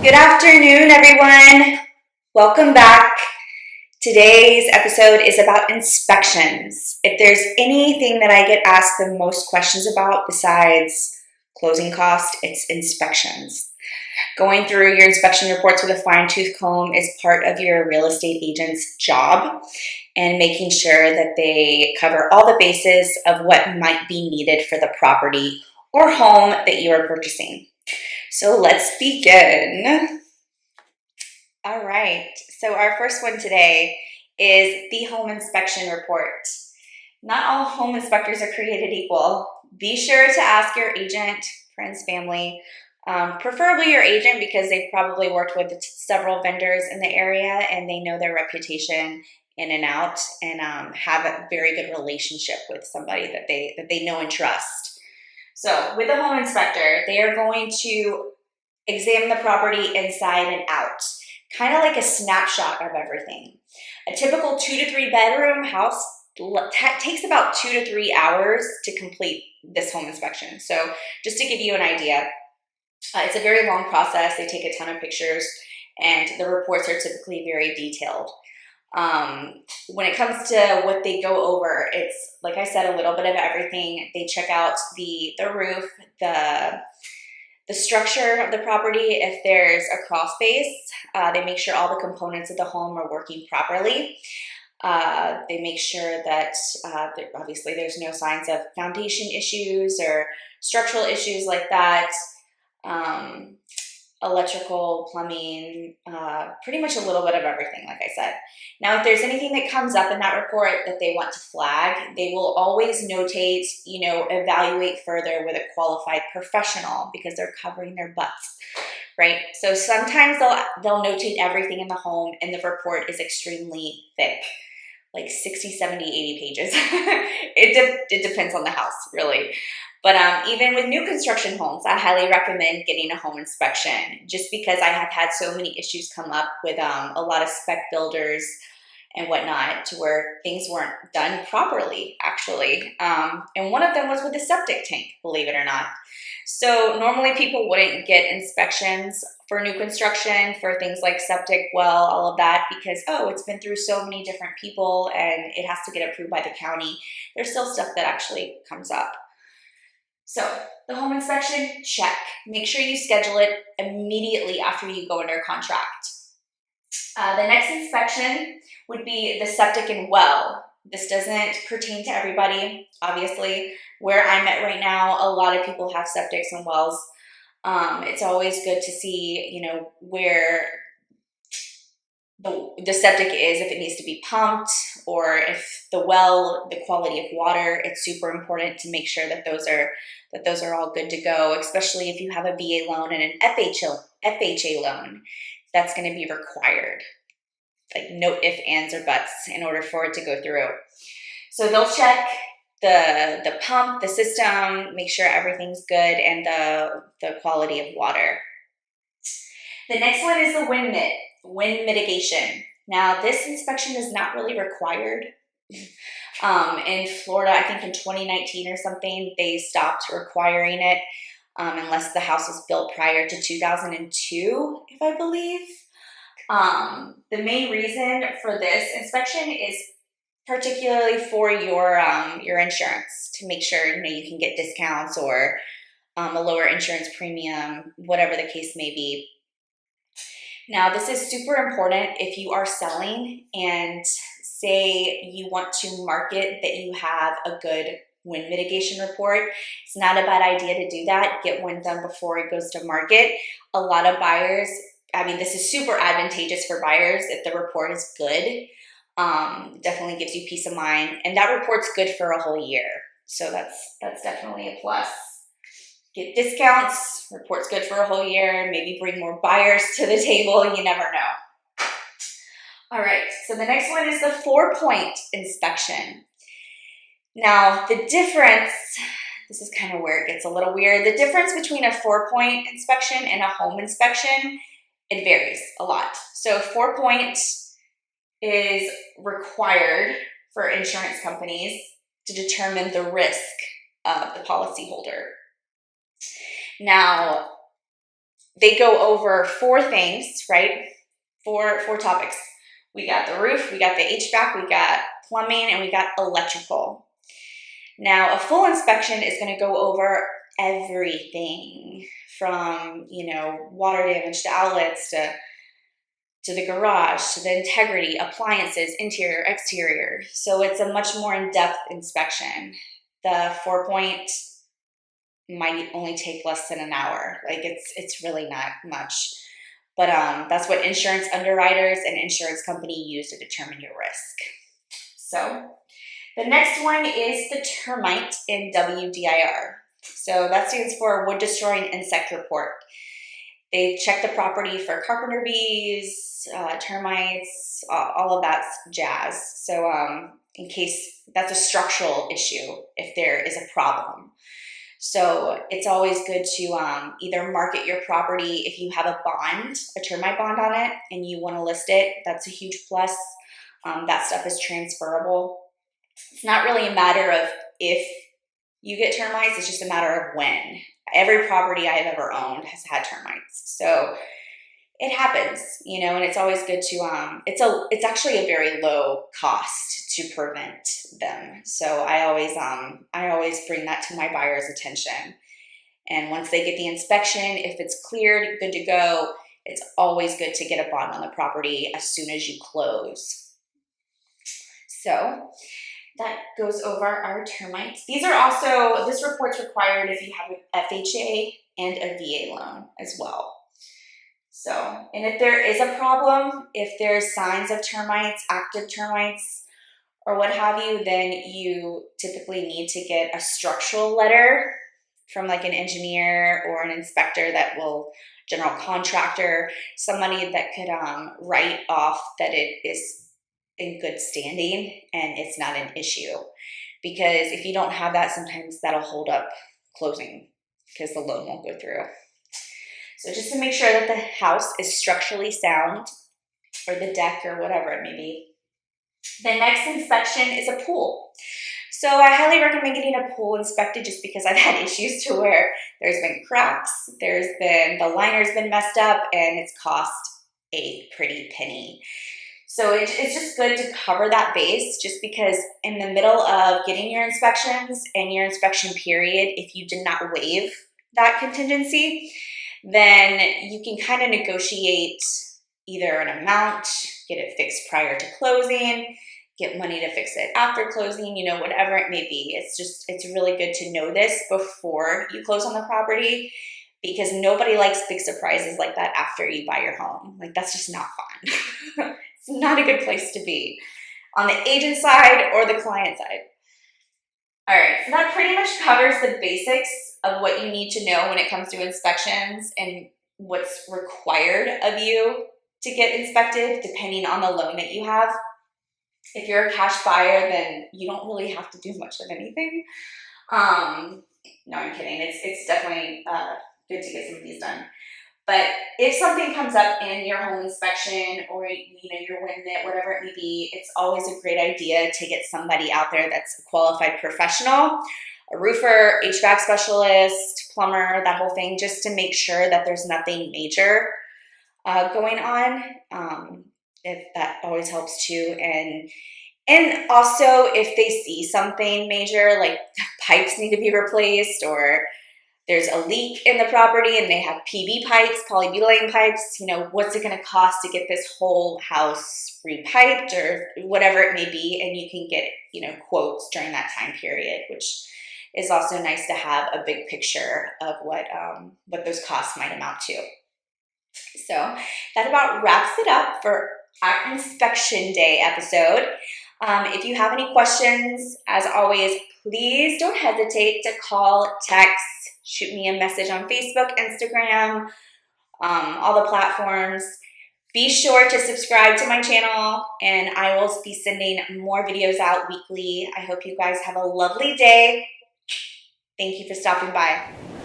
Good afternoon, everyone. Welcome back. Today's episode is about inspections. If there's anything that I get asked the most questions about besides closing cost, it's inspections. Going through your inspection reports with a fine-tooth comb is part of your real estate agent's job, and making sure that they cover all the bases of what might be needed for the property or home that you are purchasing. So let's begin. All right, so our first one today is the home inspection report. Not all home inspectors are created equal. Be sure to ask your agent, friends, family, preferably your agent, because they've probably worked with several vendors in the area and they know their reputation in and out, and have a very good relationship with somebody that they know and trust. So with a home inspector, they are going to examine the property inside and out, kind of like a snapshot of everything. A typical 2 to 3 bedroom house takes about 2 to 3 hours to complete this home inspection. So just to give you an idea, it's a very long process. They take a ton of pictures and the reports are typically very detailed. When it comes to what they go over, it's, like I said, a little bit of everything. They check out the roof, the structure of the property. If there's a crawl space, they make sure all the components of the home are working properly. They make sure that obviously there's no signs of foundation issues or structural issues like that. Electrical, plumbing, pretty much a little bit of everything, like I said. Now, if there's anything that comes up in that report that they want to flag, they will always notate, evaluate further with a qualified professional, because they're covering their butts, right? So sometimes they'll notate everything in the home and the report is extremely thick, like 60, 70, 80 pages. It depends on the house, really. But even with new construction homes, I highly recommend getting a home inspection, just because I have had so many issues come up with a lot of spec builders and whatnot, to where things weren't done properly, actually. And one of them was with the septic tank, believe it or not. So normally people wouldn't get inspections for new construction for things like septic, well, all of that, because, it's been through so many different people and it has to get approved by the county. There's still stuff that actually comes up. So the home inspection, check. Make sure you schedule it immediately after you go under contract. The next inspection would be the septic and well. This doesn't pertain to everybody, obviously. Where I'm at right now, a lot of people have septics and wells. It's always good to see, where the septic is, if it needs to be pumped, or if the well, the quality of water. It's super important to make sure that those are all good to go, especially if you have a VA loan and an FHA loan. That's going to be required. Like, no ifs, ands, or buts in order for it to go through. So they'll check the pump, the system, make sure everything's good, and the quality of water. The next one is the wind mitigation. Now, this inspection is not really required. In Florida, I think in 2019 or something, they stopped requiring it, unless the house was built prior to 2002, if I believe. The main reason for this inspection is particularly for your insurance, to make sure you can get discounts or a lower insurance premium, whatever the case may be. Now, this is super important if you are selling and say you want to market that you have a good wind mitigation report. It's not a bad idea to do that. Get one done before it goes to market. A lot of buyers, this is super advantageous for buyers if the report is good. Definitely gives you peace of mind. And that report's good for a whole year. So that's definitely a plus. Get discounts, report's good for a whole year, maybe bring more buyers to the table, you never know. All right, so the next one is the 4-point inspection. Now, the difference, this is kind of where it gets a little weird. The difference between a 4-point inspection and a home inspection, it varies a lot. So 4-point is required for insurance companies to determine the risk of the policyholder. Now, they go over four things, right? Four topics. We got the roof, we got the HVAC, we got plumbing, and we got electrical. Now, a full inspection is going to go over everything from, water damage to outlets to the garage, to the integrity, appliances, interior, exterior. So it's a much more in-depth inspection. The 4-point might only take less than an hour. Like it's really not much. But that's what insurance underwriters and insurance company use to determine your risk. So the next one is the termite in WDIR. So that stands for Wood Destroying Insect Report. They check the property for carpenter bees, termites, all of that jazz. So in case that's a structural issue, if there is a problem. So it's always good to either market your property if you have a bond, a termite bond on it, and you want to list it. That's a huge plus. That stuff is transferable. It's not really a matter of if you get termites, it's just a matter of when. Every property I've ever owned has had termites. So it happens, and it's always good to, it's actually a very low cost to prevent them. So I always bring that to my buyer's attention. And once they get the inspection, if it's cleared, good to go, it's always good to get a bond on the property as soon as you close. So that goes over our termites. This report's required if you have an FHA and a VA loan as well. So, and if there is a problem, if there's signs of termites, active termites, or what have you, then you typically need to get a structural letter from like an engineer or an inspector general contractor, somebody that could write off that it is in good standing and it's not an issue. Because if you don't have that, sometimes that'll hold up closing because the loan won't go through. So just to make sure that the house is structurally sound, or the deck or whatever it may be. The next inspection is a pool. So I highly recommend getting a pool inspected just because I've had issues to where there's been cracks, the liner's been messed up, and it's cost a pretty penny. So it's just good to cover that base, just because in the middle of getting your inspections and your inspection period, if you did not waive that contingency, then you can kind of negotiate either an amount, get it fixed prior to closing, get money to fix it after closing, whatever it may be. It's really good to know this before you close on the property, because nobody likes big surprises like that after you buy your home. Like, that's just not fun. It's not a good place to be on the agent side or the client side. All right, so that pretty much covers the basics of what you need to know when it comes to inspections and what's required of you to get inspected depending on the loan that you have. If you're a cash buyer, then you don't really have to do much of anything. No, I'm kidding. It's definitely good to get some of these done. But if something comes up in your home inspection, or you're winning it, whatever it may be, it's always a great idea to get somebody out there that's a qualified professional, a roofer, HVAC specialist, plumber, that whole thing, just to make sure that there's nothing major going on. If that always helps too. And also, if they see something major, like pipes need to be replaced, or there's a leak in the property and they have PB pipes, polybutylene pipes, what's it going to cost to get this whole house repiped, or whatever it may be, and you can get, quotes during that time period, which is also nice to have a big picture of what those costs might amount to. So that about wraps it up for our inspection day episode. If you have any questions, as always, please don't hesitate to call, text, shoot me a message on Facebook, Instagram, all the platforms. Be sure to subscribe to my channel, and I will be sending more videos out weekly. I hope you guys have a lovely day. Thank you for stopping by.